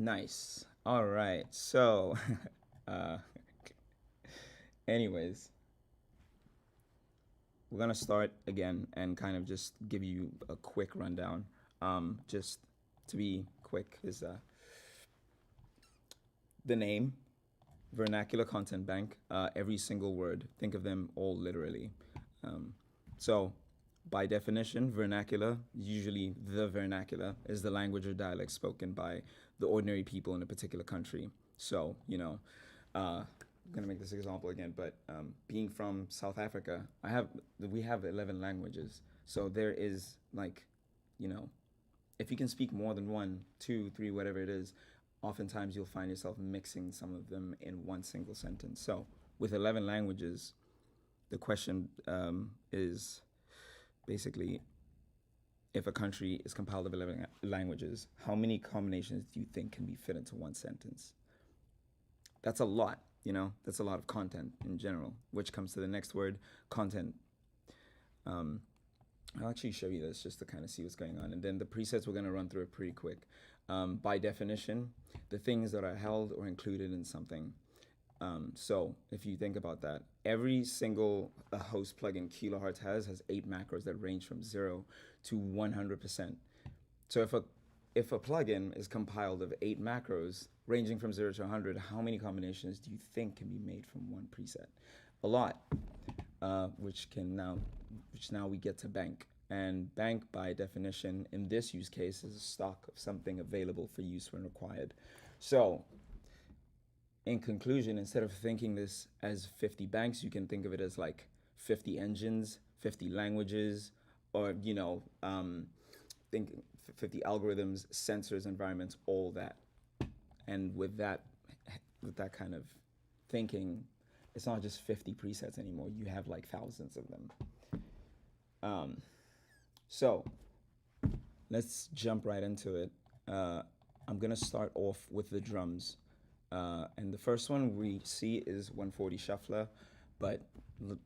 Nice. All right. So, uh, anyways, we're gonna start again and kind of just give you a quick rundown. Just to be quick, is the name Vernacular Content Bank. Every single word. Think of them all literally. Um, so, by definition, vernacular, usually the vernacular, is the language or dialect spoken by the ordinary people in a particular country. So, I'm gonna make this example again, but being from South Africa, we have 11 languages. So there is like, you know, if you can speak more than one, two, three, whatever it is, oftentimes you'll find yourself mixing some of them in one single sentence. So with 11 languages, the question is basically, if a country is compiled of 11 languages, how many combinations do you think can be fit into one sentence? That's a lot, that's a lot of content in general, which comes to the next word, content. I'll actually show you this just to kind of see what's going on. And then the presets, we're going to run through it pretty quick. By definition, the things that are held or included in something. So if you think about that, every single host plugin Kilohearts has 8 macros that range from 0 to 100%. So if a plugin is compiled of 8 macros ranging from 0 to 100, how many combinations do you think can be made from one preset? A lot, which now we get to bank. And bank, by definition, in this use case, is a stock of something available for use when required. So in conclusion, instead of thinking this as 50 banks, you can think of it as like 50 engines, 50 languages, or, think 50 algorithms, sensors, environments, all that. And with that kind of thinking, it's not just 50 presets anymore. You have like thousands of them. So let's jump right into it. I'm gonna start off with the drums. And the first one we see is 140 shuffler, but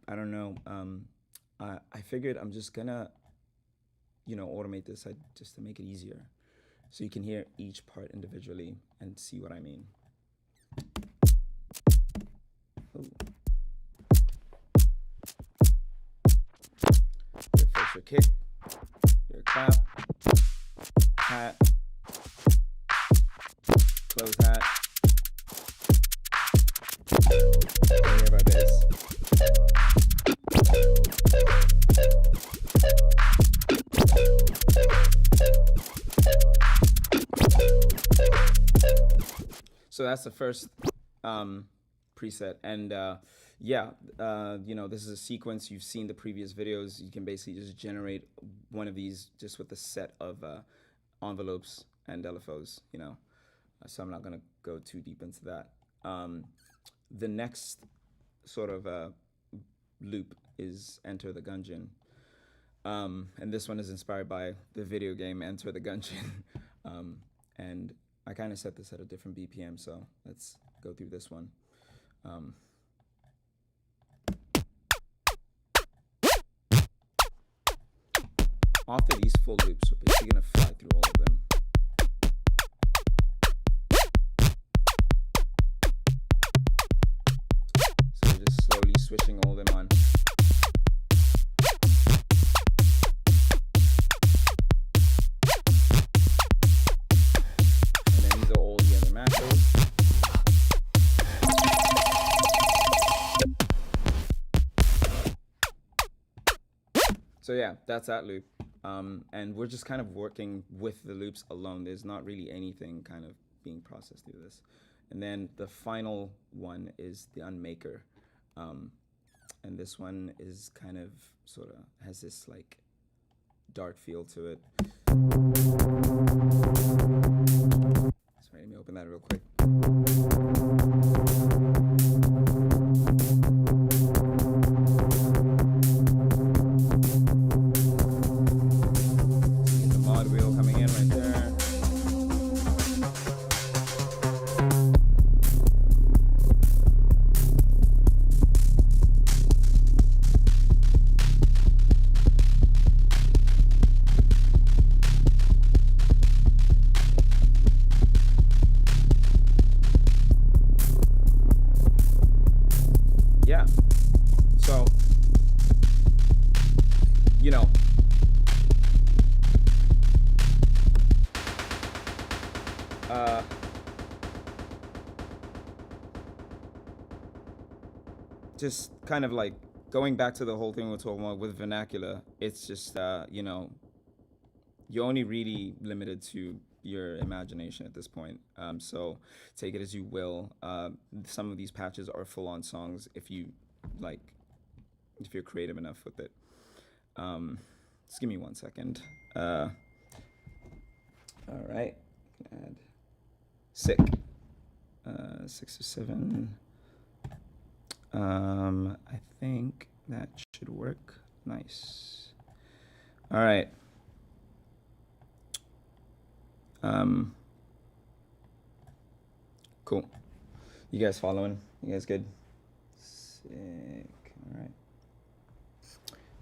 I don't know. I figured I'm just gonna, automate this just to make it easier. So you can hear each part individually and see what I mean. Ooh. First your kick, your clap, hat, close hat. And we have our bass. So that's the first preset, and this is a sequence. You've seen the previous videos. You can basically just generate one of these just with a set of envelopes and LFOs, so I'm not gonna go too deep into that. The next sort of loop is Enter the Gungeon, and this one is inspired by the video game Enter the Gungeon, and I kind of set this at a different BPM, so let's go through this one. After these full loops, we're basically going to fly through all of them. So we're just slowly switching all of them on. So yeah, that's that loop. And we're just kind of working with the loops alone. There's not really anything kind of being processed through this. And then the final one is the Unmaker. And this one is kind of sort of has this like dark feel to it. Sorry, let me open that real quick. Just kind of like going back to the whole thing we're talking about with vernacular. It's just you're only really limited to your imagination at this point. So take it as you will. Some of these patches are full-on songs if you like, if you're creative enough with it. Just give me 1 second. All right, add sick. 6 or 7. I think that should work. Nice. All right. Cool. You guys following? You guys good? Sick. All right.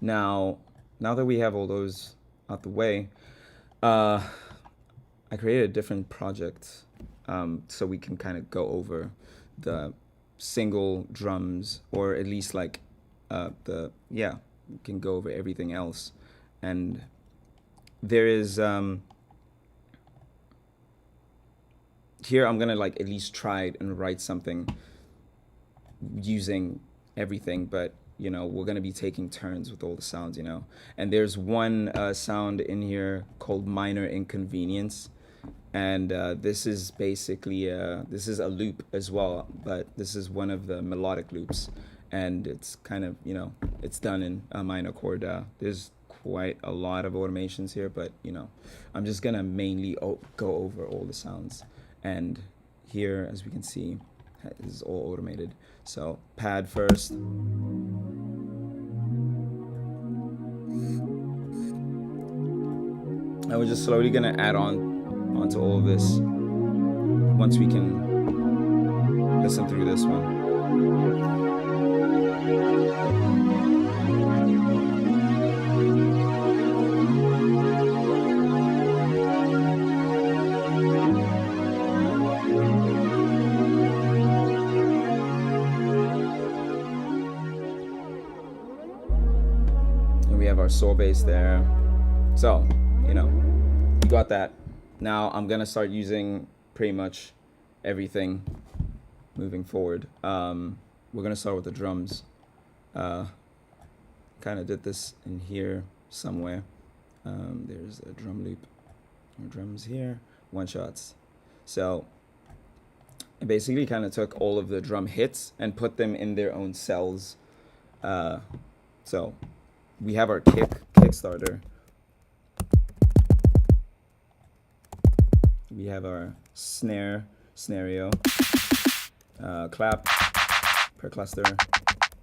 Now that we have all those out the way, I created a different project so we can kind of go over the single drums, or at least like we can go over everything else. And there is here I'm gonna like at least try and write something using everything, but you know, we're gonna be taking turns with all the sounds, you know. And there's one sound in here called minor inconvenience, and this is basically this is a loop as well, but this is one of the melodic loops, and it's kind of, you know, it's done in a minor chord. There's quite a lot of automations here, but you know, I'm just gonna mainly go over all the sounds. And here, as we can see, is all automated. So pad first. And we're just slowly gonna add onto all of this once we can listen through this one. Our saw bass there. So, you know, you got that. Now I'm gonna start using pretty much everything moving forward. We're gonna start with the drums. Kind of did this in here somewhere. There's a drum loop. Our drums here, one shots. So I basically kind of took all of the drum hits and put them in their own cells. So we have our Kickstarter. We have our scenario, clap, per cluster,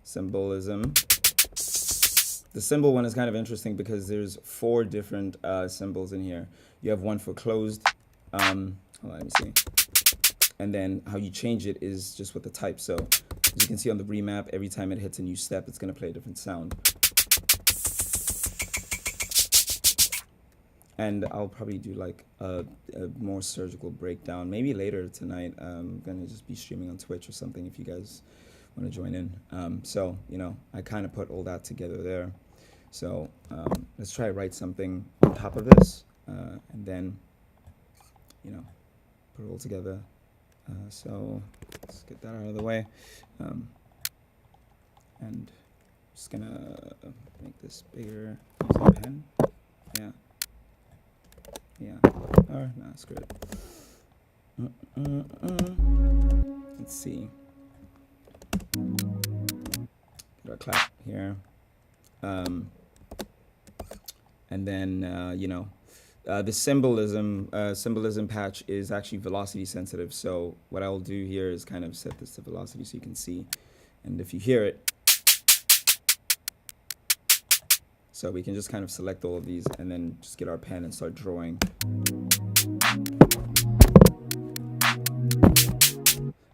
symbolism. The symbol one is kind of interesting because there's 4 different symbols in here. You have one for closed. Hold on, let me see. And then how you change it is just with the type. So as you can see on the remap, every time it hits a new step, it's going to play a different sound. And I'll probably do like a more surgical breakdown, maybe later tonight. I'm gonna just be streaming on Twitch or something if you guys want to join in. So, you know, I kind of put all that together there. So let's try to write something on top of this, and then, you know, put it all together. So let's get that out of the way. And just gonna make this bigger. Use a pen. Yeah. Yeah. Or no, screw it. Let's see. Get our clap here. And then you know, the symbolism patch is actually velocity sensitive. So what I'll do here is kind of set this to velocity so you can see. And if you hear it, so we can just kind of select all of these and then just get our pen and start drawing.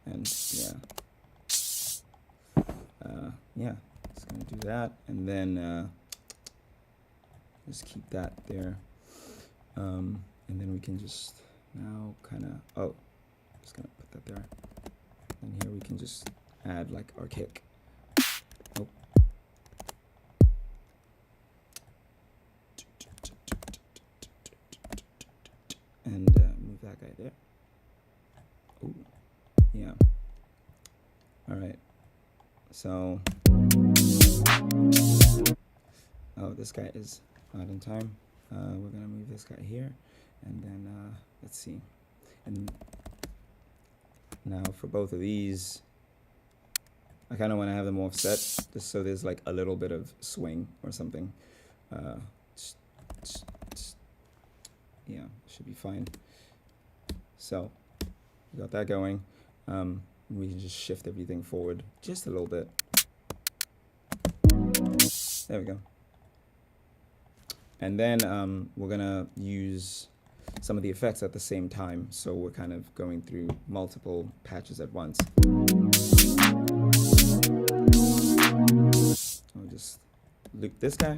And yeah, just gonna do that, and then just keep that there. And then we can just now kind of, just gonna put that there. And here we can just add like our kick. And move that guy there. All right. So, oh, this guy is not in time. We're gonna move this guy here, and then let's see. And now for both of these, I kind of want to have them offset, just so there's like a little bit of swing or something. Yeah, should be fine. So, we got that going. We can just shift everything forward just a little bit. There we go. And then we're gonna use some of the effects at the same time, so we're kind of going through multiple patches at once. I'll just loop this guy.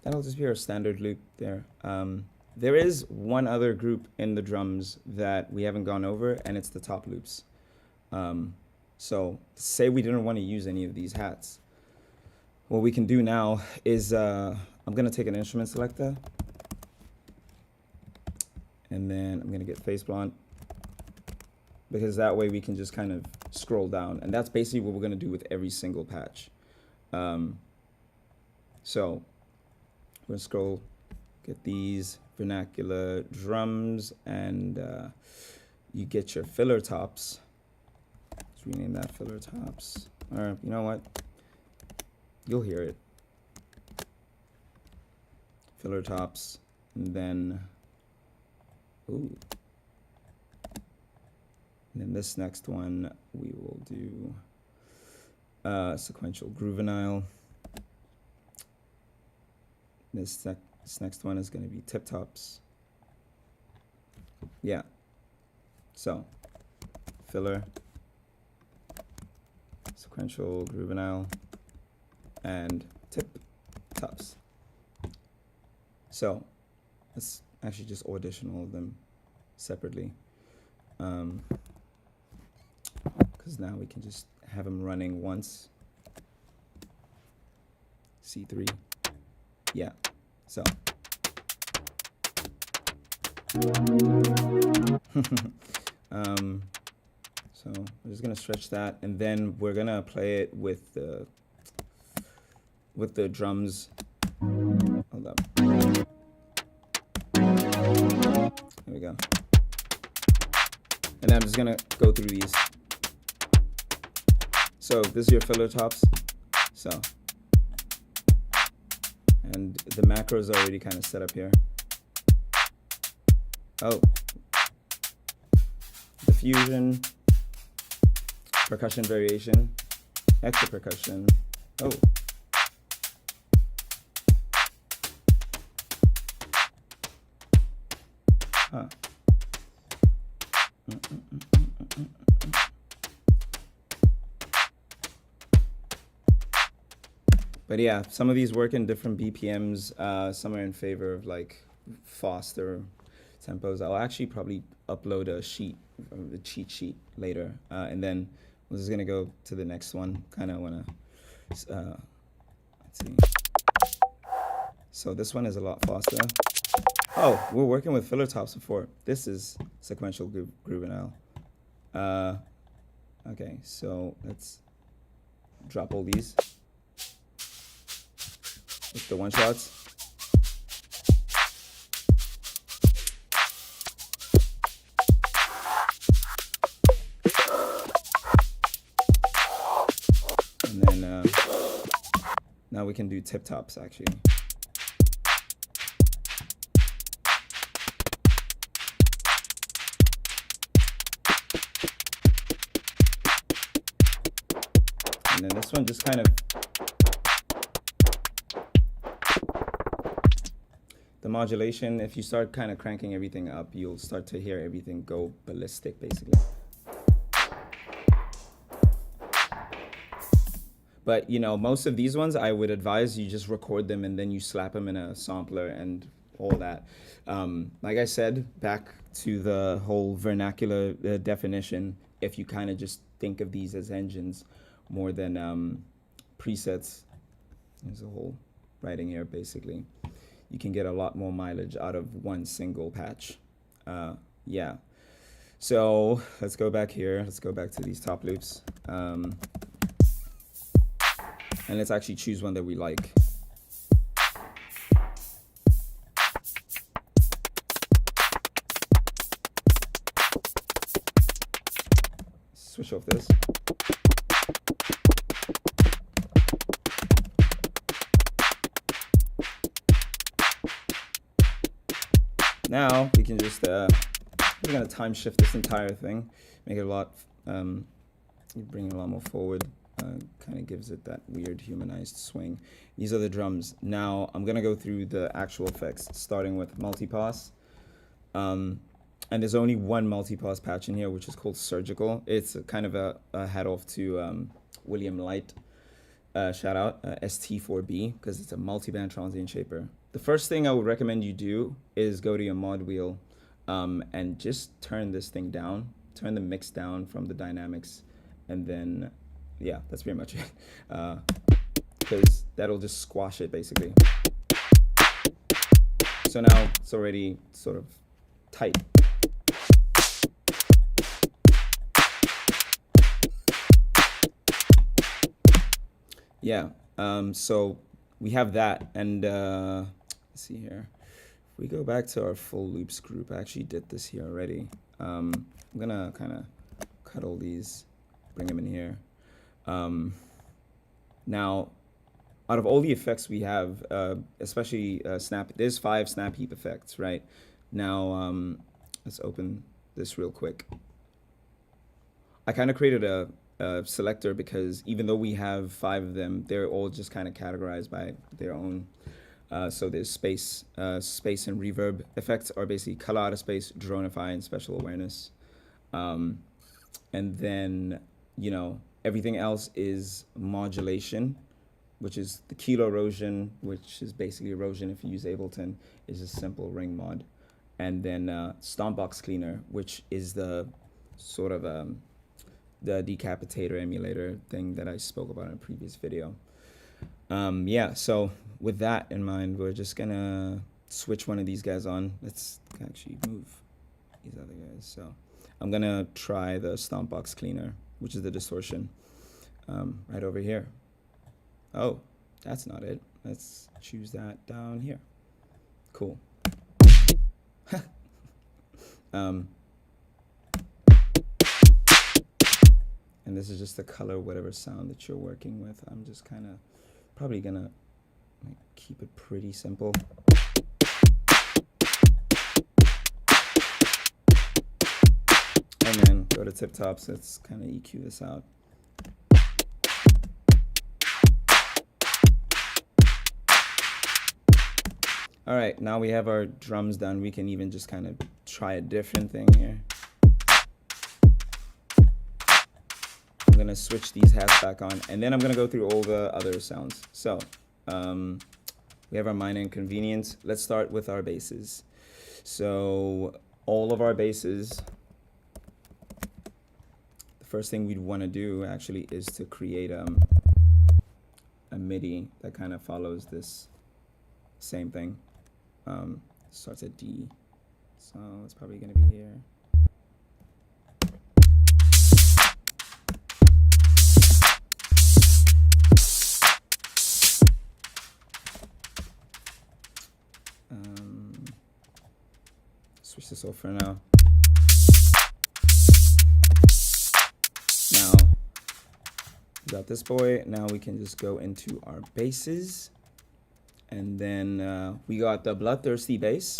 That'll just be our standard loop there. There is one other group in the drums that we haven't gone over, and it's the top loops. So say we didn't want to use any of these hats. What we can do now is I'm going to take an instrument selector, and then I'm going to get face blunt, because that way we can just kind of scroll down, and that's basically what we're going to do with every single patch. So we're going to scroll, get these vernacular drums, and you get your filler tops. Let's rename that filler tops. Or you know what? You'll hear it. Filler tops, and then, ooh. And then this next one, we will do sequential groove-vinyl. This next one is going to be tip tops. Yeah. So, filler, sequential groove-vinyl, and tip tops. So, let's actually just audition all of them separately. Because now we can just have them running once. C3. Yeah, so. So we're just gonna stretch that, and then we're gonna play it with the drums. Hold up. There we go. And I'm just gonna go through these. So this is your filler tops. So. And the macro is already kind of set up here. Oh. Diffusion. Percussion variation. Extra percussion. Oh. Huh. But yeah, some of these work in different BPMs. Some are in favor of like faster tempos. I'll actually probably upload a cheat sheet later, and then we're just gonna go to the next one. Kind of wanna, let's see. So this one is a lot faster. Oh, we're working with filler tops before. This is sequential groove-vinyl. Okay, so let's drop all these. With the one shots. And then now we can do tip tops actually. And then this one just kind of, the modulation, if you start kind of cranking everything up, you'll start to hear everything go ballistic, basically. But, you know, most of these ones, I would advise you just record them and then you slap them in a sampler and all that. Like I said, back to the whole vernacular definition, if you kind of just think of these as engines more than presets, there's a whole writing here, basically. you can get a lot more mileage out of one single patch. Yeah. So let's go back here. Let's go back to these top loops. And let's actually choose one that we like. Switch off this. Now we can just we're gonna time shift this entire thing, make it a lot bring it a lot more forward. Kind of gives it that weird humanized swing. These are the drums. Now I'm gonna go through the actual effects, starting with multipass. And there's only one multipass patch in here, which is called Surgical. It's kind of a hat off to William Light. Shout out ST4B, because it's a multi-band transient shaper. The first thing I would recommend you do is go to your mod wheel and just turn this thing down, turn the mix down from the dynamics, and then, yeah, that's pretty much it. Because that'll just squash it, basically. So now it's already sort of tight. Yeah, so we have that, and let's see here. If we go back to our full loops group, I actually did this here already. I'm gonna kind of cut all these, bring them in here. Now, out of all the effects we have, especially snap, there's 5 snap heap effects, right? Now, let's open this real quick. I kind of created a selector because even though we have 5 of them, they're all just kind of categorized by their own. So there's space and reverb effects are basically color out of space, dronify, and special awareness. And then, you know, everything else is modulation, which is the kilo erosion, which is basically erosion if you use Ableton, is a simple ring mod. And then Stompbox Cleaner, which is the sort of the decapitator emulator thing that I spoke about in a previous video. Yeah, so with that in mind, we're just gonna switch one of these guys on. Let's actually move these other guys. So I'm gonna try the Stompbox Cleaner, which is the distortion, right over here. Oh, that's not it. Let's choose that down here. Cool. And this is just the color, whatever sound that you're working with. I'm just kind of probably gonna keep it pretty simple. And then go to tip tops. Let's kind of EQ this out. All right, now we have our drums done. We can even just kind of try a different thing here. I'm gonna switch these hats back on, and then I'm gonna go through all the other sounds. So we have our minor inconvenience. Let's start with our basses. So all of our basses, the first thing we'd wanna do actually is to create a MIDI that kind of follows this same thing. Starts at D, so it's probably gonna be here. Switch this off for now. Now, we got this boy. Now we can just go into our basses. And then we got the bloodthirsty bass.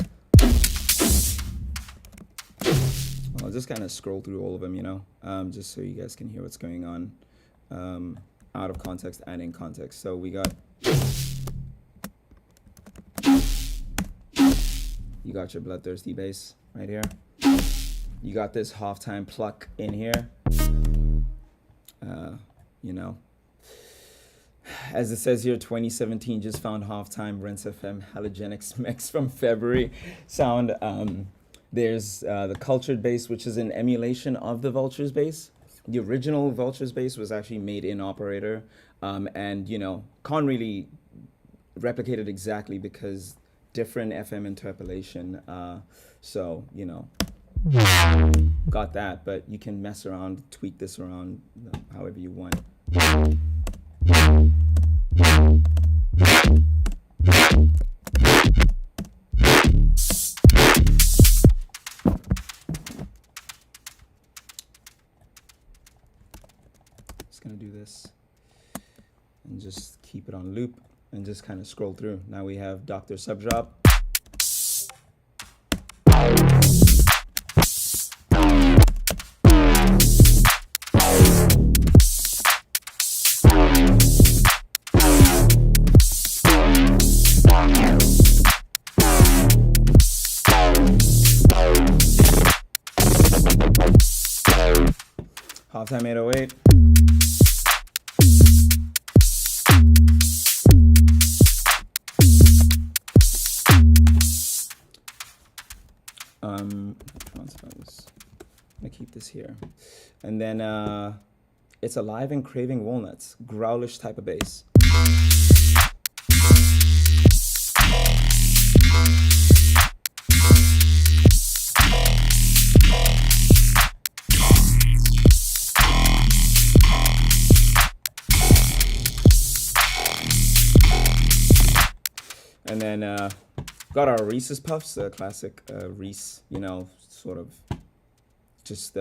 I'll just kind of scroll through all of them, you know, just so you guys can hear what's going on out of context and in context. So we got, you got your bloodthirsty bass right here. You got this halftime pluck in here. You know, as it says here, 2017 just found halftime Rinse FM Halogenics mix from February sound. There's the cultured bass, which is an emulation of the Vultures bass. The original Vultures bass was actually made in Operator, and you know, can't really replicate it exactly because different FM interpolation. So, you know, got that, but you can mess around, tweak this around, you know, however you want. Just gonna do this and just keep it on loop and just kind of scroll through. Now we have Dr. Subdrop. Halftime 808. I'm gonna keep this here. And then it's alive and craving walnuts, growlish type of bass. And then got our Reese's Puffs, the classic Reese, you know, sort of just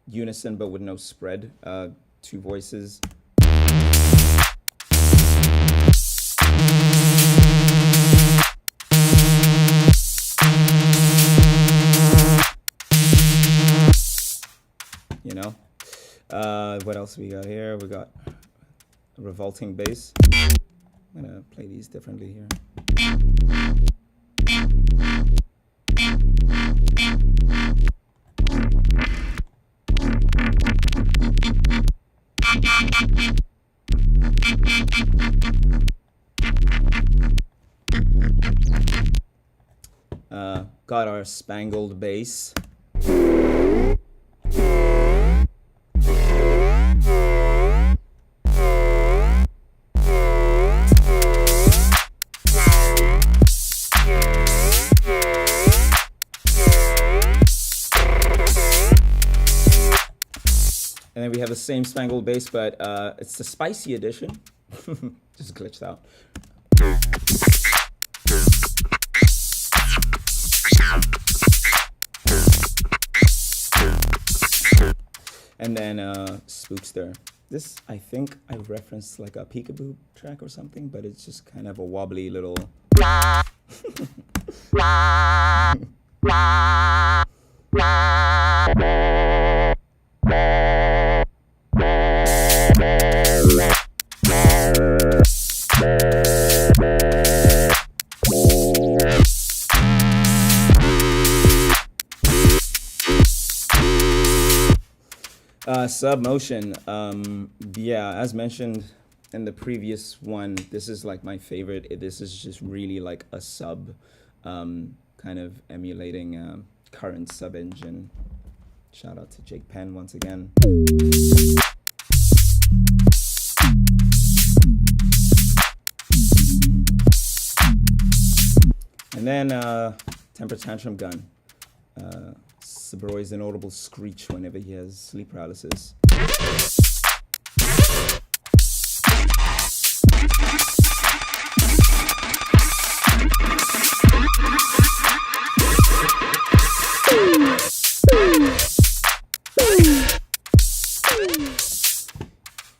unison but with no spread, two voices. You know, what else we got here? We got a revolting bass. I'm gonna play these differently here. Got our spangled bass. And then we have the same spangled bass, but it's the spicy edition. Just glitched out. And then Spookster. This, I think I referenced like a peekaboo track or something, but it's just kind of a wobbly little... Submotion, yeah, as mentioned in the previous one, this is like my favorite. This is just really like a sub, kind of emulating current sub engine. Shout out to Jake Penn once again. And then Temper Tantrum Gun. Sabroy's inaudible screech whenever he has sleep paralysis.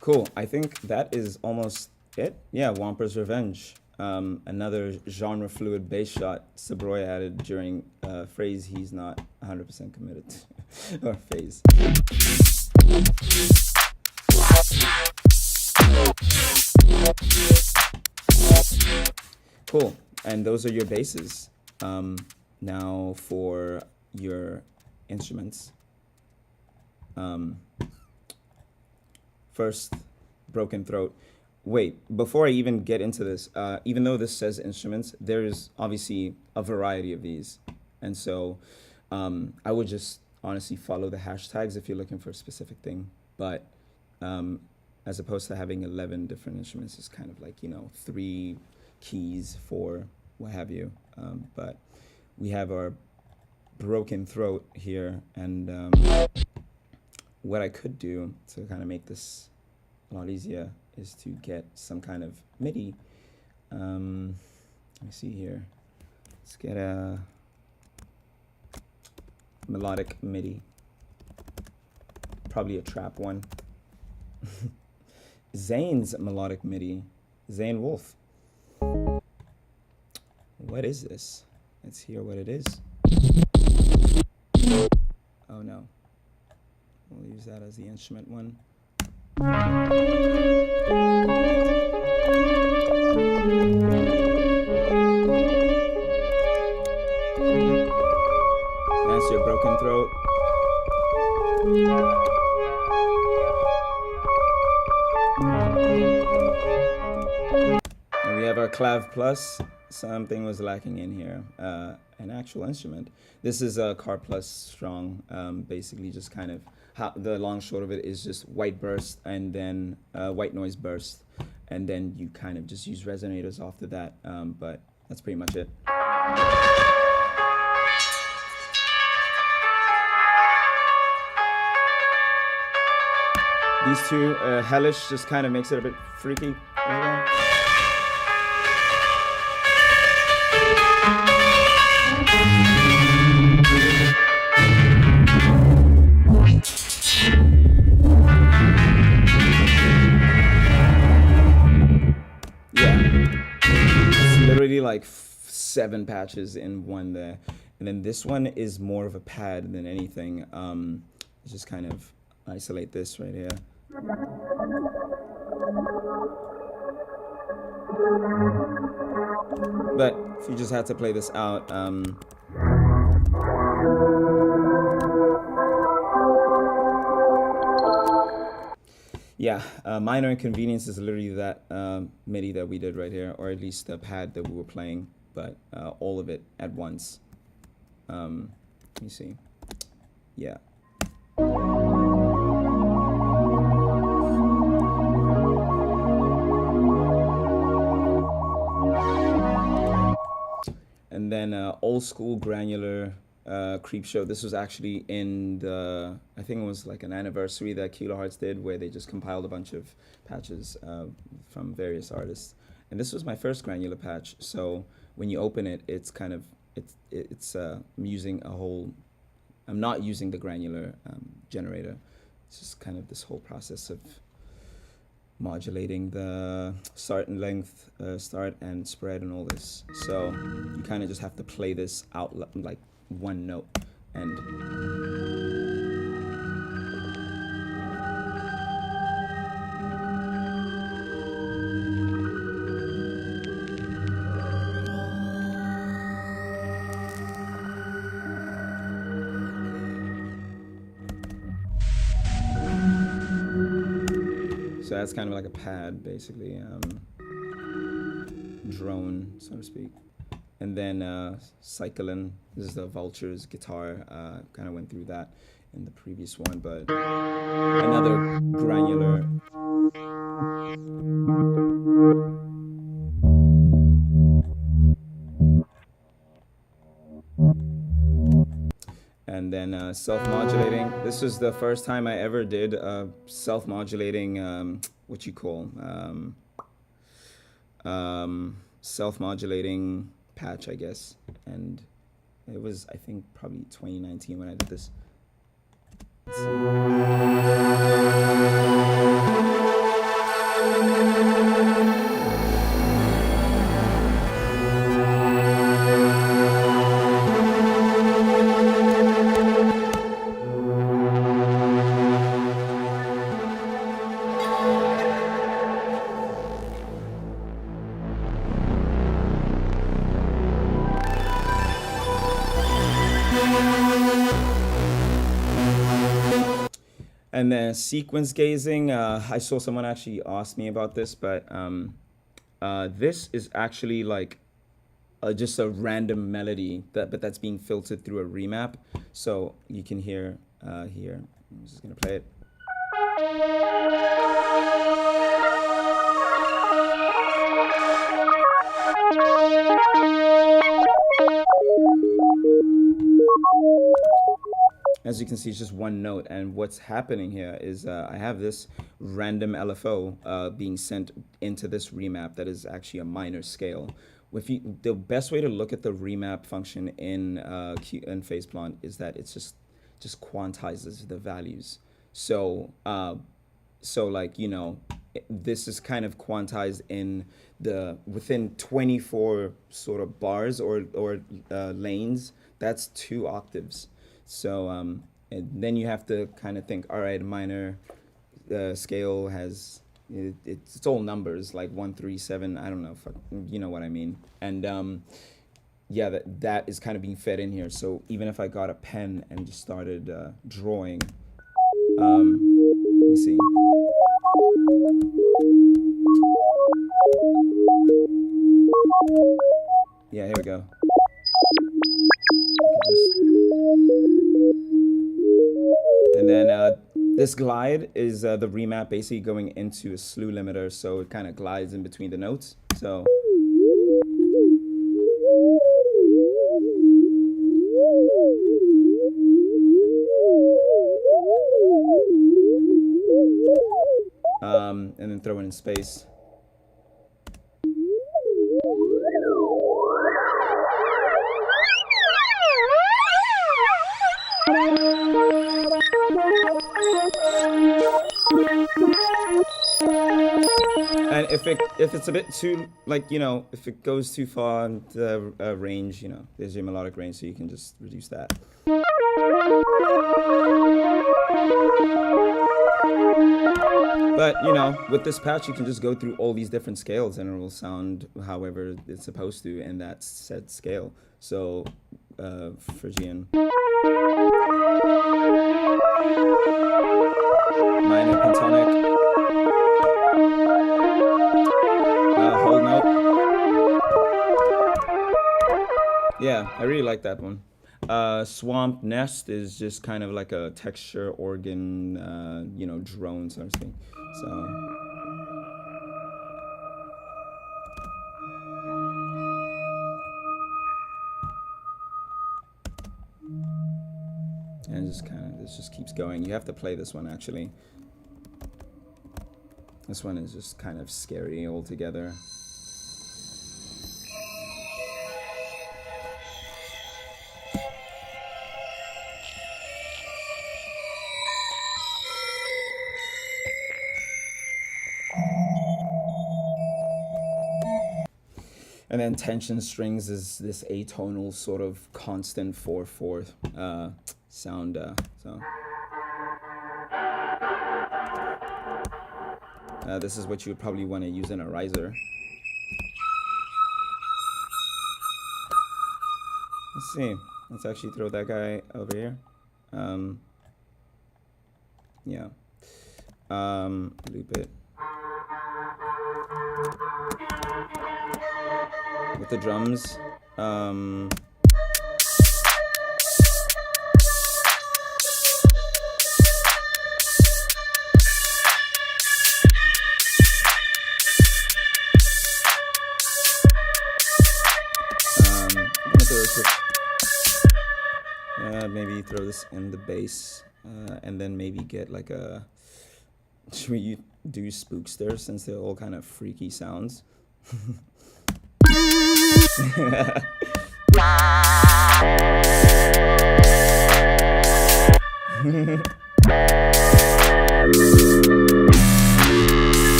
Cool, I think that is almost it. Yeah, Wamper's Revenge. Another genre fluid bass shot Sabroy added during a phrase he's not 100% committed to, or phase. Cool, and those are your basses. Now for your instruments. First, Broken Throat. Wait, before I even get into this, even though this says instruments, there's obviously a variety of these. And so I would just honestly follow the hashtags if you're looking for a specific thing. But as opposed to having 11 different instruments, it's kind of like, you know, 3 keys, 4 what have you. But we have our broken throat here, and what I could do to kind of make this a lot easier is to get some kind of MIDI. Let me see here. Let's get a melodic MIDI, probably a trap one. Zane's melodic MIDI, Zane Wolf. What is this? Let's hear what it is. Oh no. We'll use that as the instrument one. That's your broken throat. And we have our clav plus. Something was lacking in here. An actual instrument. This is a car plus strong. Basically, just kind of how the long short of it is just white burst and then white noise burst, and then you kind of just use resonators after that. But that's pretty much it. These two, hellish just kind of makes it a bit freaky. Like 7 patches in one there, and then this one is more of a pad than anything. Just kind of isolate this right here. But if you just had to play this out, yeah, minor inconvenience is literally that MIDI that we did right here, or at least the pad that we were playing, but all of it at once. Let me see. Yeah. And then old school granular Creep Show. This was actually in the, I think it was like an anniversary that Kilohearts did, where they just compiled a bunch of patches from various artists. And this was my first granular patch. So when you open it, it's kind of, I'm using a whole, I'm not using the granular generator. It's just kind of this whole process of modulating the start and length, start and spread and all this. So you kind of just have to play this out like one note, and so that's kind of like a pad, basically, drone, so to speak. And then cycling, this is the Vulture's guitar, kind of went through that in the previous one, but another granular. And then self-modulating. This was the first time I ever did self-modulating, what you call, self-modulating patch, I guess. And it was, I think, probably 2019 when I did this. And then sequence gazing, I saw someone actually ask me about this, but this is actually like just a random melody, but that's being filtered through a remap. So you can hear here, I'm just gonna play it. as you can see, it's just one note. And what's happening here is I have this random LFO being sent into this remap that is actually a minor scale. The best way to look at the remap function in Phase Plant is that it's just quantizes the values. So like, you know, this is kind of quantized in within 24 sort of bars or lanes. That's 2 octaves. So and then you have to kind of think, all right, minor scale has it's all numbers like 1, 3, 7. I don't know, you know what I mean. And yeah, that is kind of being fed in here. So even if I got a pen and just started drawing, let me see. Yeah, here we go. And then this glide is the remap basically going into a slew limiter, so it kind of glides in between the notes. So and then throw it in space. And if it's a bit too, like, you know, if it goes too far into the range, you know, there's your melodic range, so you can just reduce that. But, you know, with this patch, you can just go through all these different scales and it will sound however it's supposed to in that set scale. So, Phrygian. Minor pentonic. Whole note. Yeah, I really like that one. Swamp Nest is just kind of like a texture organ, you know, drone sort of thing. So. And just kind of, this just keeps going. You have to play this one actually. This one is just kind of scary altogether. And then tension strings is this atonal sort of constant 4/4 sound. So this is what you would probably want to use in a riser. Let's see. Let's actually throw that guy over here. Yeah. Loop it. With the drums. Maybe throw this in the bass, and then maybe get like a. Should we do Spookster since they're all kind of freaky sounds?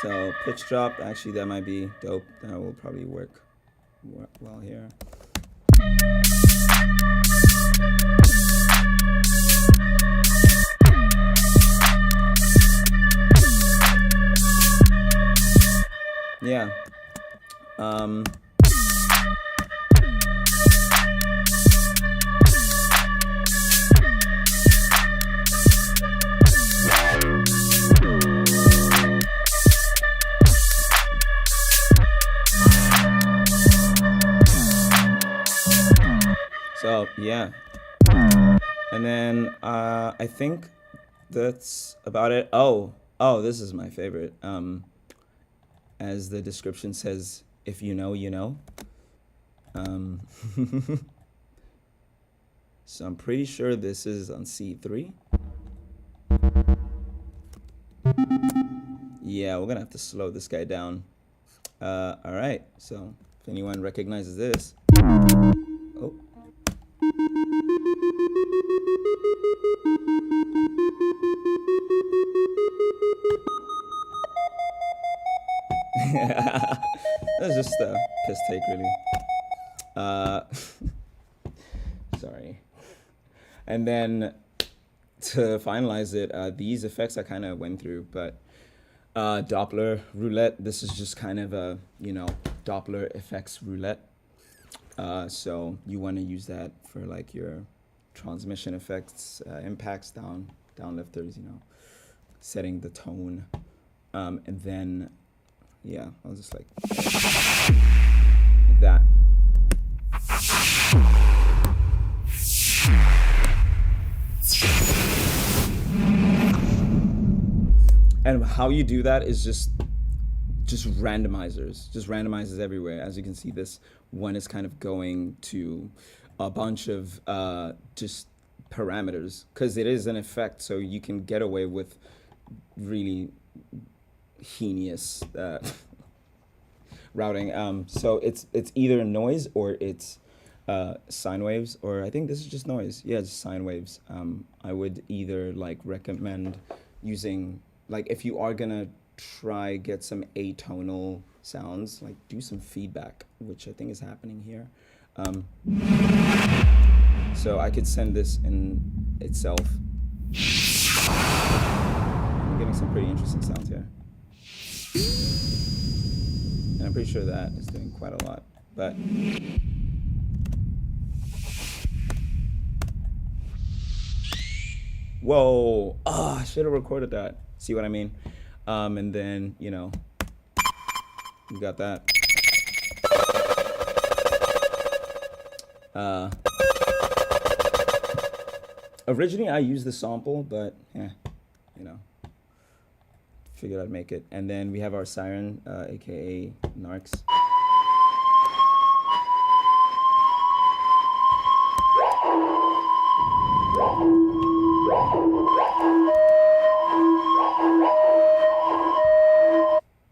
So pitch drop, actually that might be dope. That will probably work well here. Yeah. So yeah, and then I think that's about it. Oh, this is my favorite. As the description says, if you know, you know. Um, so I'm pretty sure this is on C3. Yeah, we're gonna have to slow this guy down. All right, so if anyone recognizes this. Oh. That's just a piss take, really. Sorry. And then to finalize it, these effects I kind of went through, but Doppler roulette, this is just kind of a, Doppler effects roulette. So you want to use that for like your transmission effects, impacts, downlifters, setting the tone. And then, yeah, I'll just like that. And how you do that is just randomizers everywhere. As you can see, this one is kind of going to a bunch of just parameters because it is an effect, so you can get away with really heinous routing. So it's either noise or it's sine waves, or I think this is just noise. Yeah, it's sine waves. I would either like recommend using, like, if you are gonna try get some atonal sounds, like do some feedback, which I think is happening here. So I could send this in itself. I'm getting some pretty interesting sounds here. And I'm pretty sure that is doing quite a lot, but whoa, I should have recorded that. See what I mean? And then, you got that. Originally I used the sample, but figured I'd make it. And then we have our siren, aka Narcs.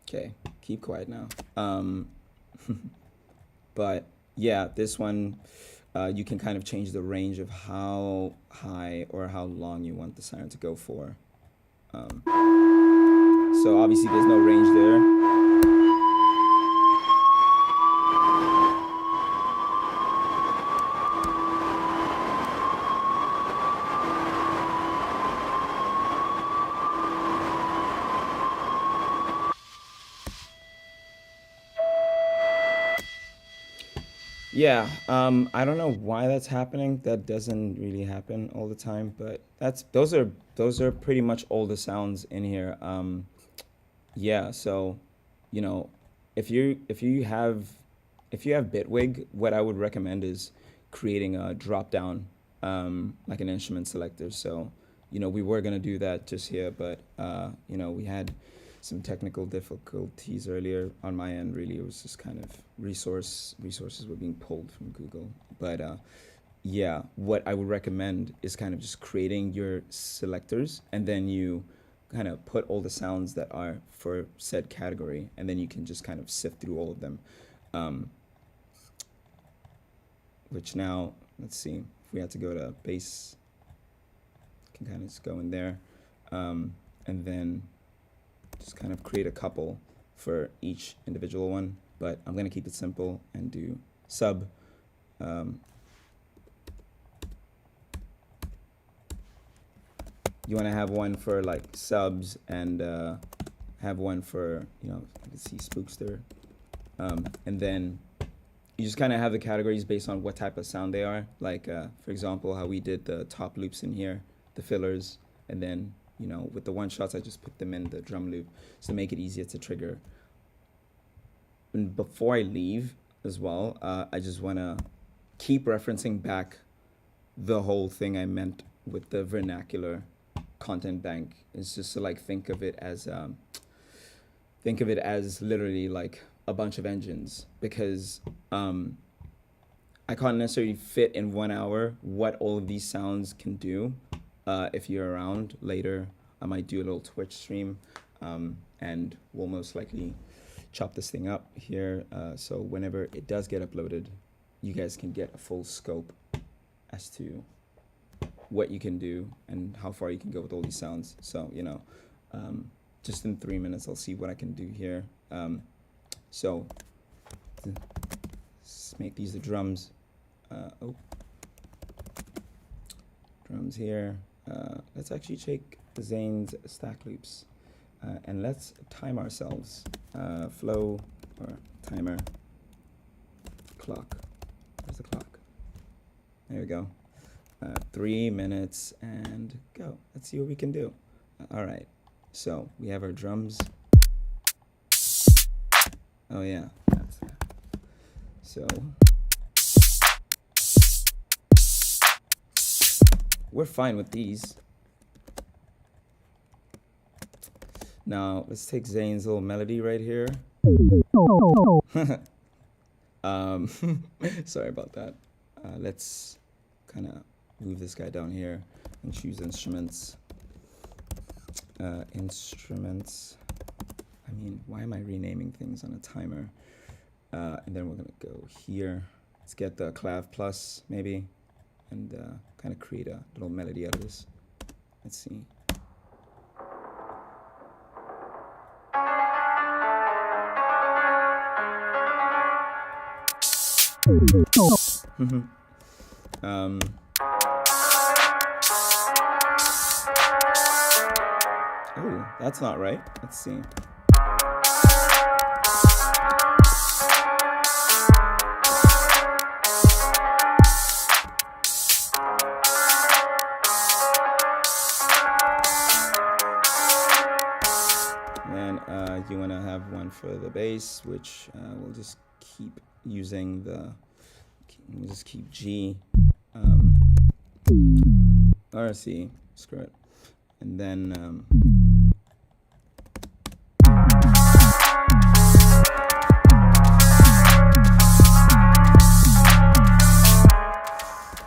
Okay, keep quiet now. But yeah, this one, you can kind of change the range of how high or how long you want the siren to go for. So obviously there's no range there. Yeah, I don't know why that's happening. That doesn't really happen all the time, but those are pretty much all the sounds in here. Yeah, so, if you have Bitwig, what I would recommend is creating a drop down, like an instrument selector. So, we were gonna do that just here, but we had some technical difficulties earlier on my end. Really, it was just kind of resources were being pulled from Google. But yeah, what I would recommend is kind of just creating your selectors, and then you kind of put all the sounds that are for said category, and then you can just kind of sift through all of them. Which now, let's see, if we had to go to bass, can kind of just go in there, and then just kind of create a couple for each individual one. But I'm gonna keep it simple and do sub. You want to have one for like subs, and have one for, you can see Spookster, and then you just kind of have the categories based on what type of sound they are. Like for example, how we did the top loops in here, the fillers, and then with the one shots I just put them in the drum loop to make it easier to trigger. And before I leave as well, I just want to keep referencing back the whole thing I meant with the Vernacular content bank. It's just to like think of it as literally like a bunch of engines, because I can't necessarily fit in 1 hour what all of these sounds can do. If you're around later, I might do a little Twitch stream, and we'll most likely chop this thing up here. So whenever it does get uploaded, you guys can get a full scope as to what you can do and how far you can go with all these sounds. So, you know, just in 3 minutes, I'll see what I can do here. So let's make these the drums. Drums here. Let's actually take Zane's stack loops, and let's time ourselves. Flow or timer. Clock. Where's the clock? There we go. 3 minutes and go. Let's see what we can do. All right. So we have our drums. Oh yeah. So we're fine with these. Now let's take Zane's little melody right here. Sorry about that. Let's kind of move this guy down here and choose instruments. Instruments. I mean, why am I renaming things on a timer? And then we're gonna go here. Let's get the clav plus maybe, and kind of create a little melody out of this. Let's see. Oh, that's not right. Let's see. And you want to have one for the bass, which we'll just keep using the. We'll just keep G, or C, screw it, and then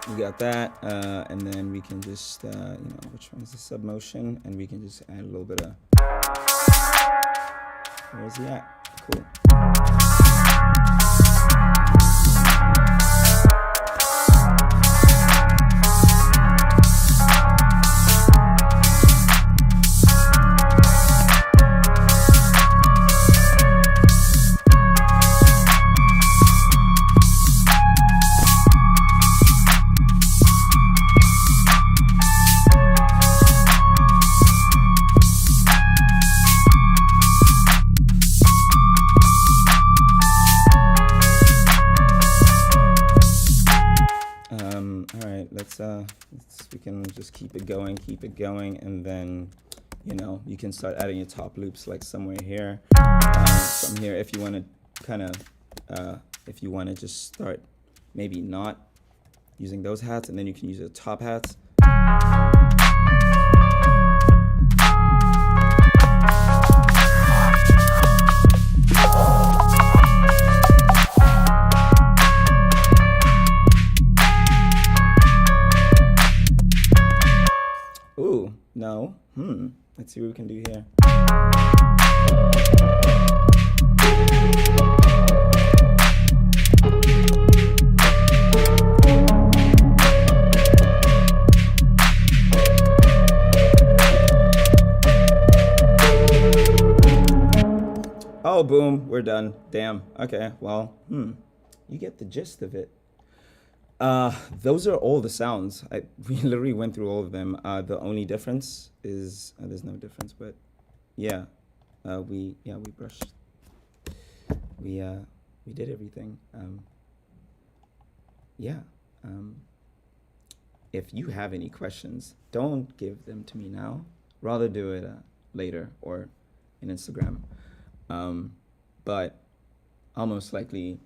you got that, and then we can just, you know, which one is the submotion, and we can just add a little bit of, where's he at? Cool. We can just keep it going, and then, you know, you can start adding your top loops like somewhere here. From here, if you want to kind of, if you want to just start maybe not using those hats, and then you can use the top hats. Ooh, no. Let's see what we can do here. Oh, boom, we're done. Damn. Okay, well, you get the gist of it. Those are all the sounds. We literally went through all of them. The only difference is there's no difference, but yeah, we brushed. We did everything. If you have any questions, don't give them to me now. Rather do it later or in Instagram. But I'll most likely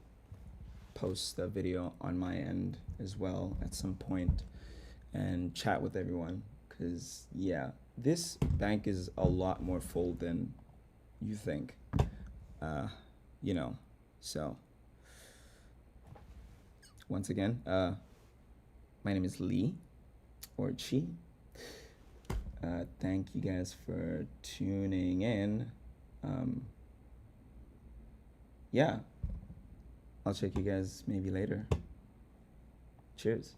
post a video on my end as well at some point and chat with everyone, because yeah, this bank is a lot more full than you think, you know. So once again, my name is Lee, or Chee. Thank you guys for tuning in. Yeah, I'll check you guys maybe later. Cheers.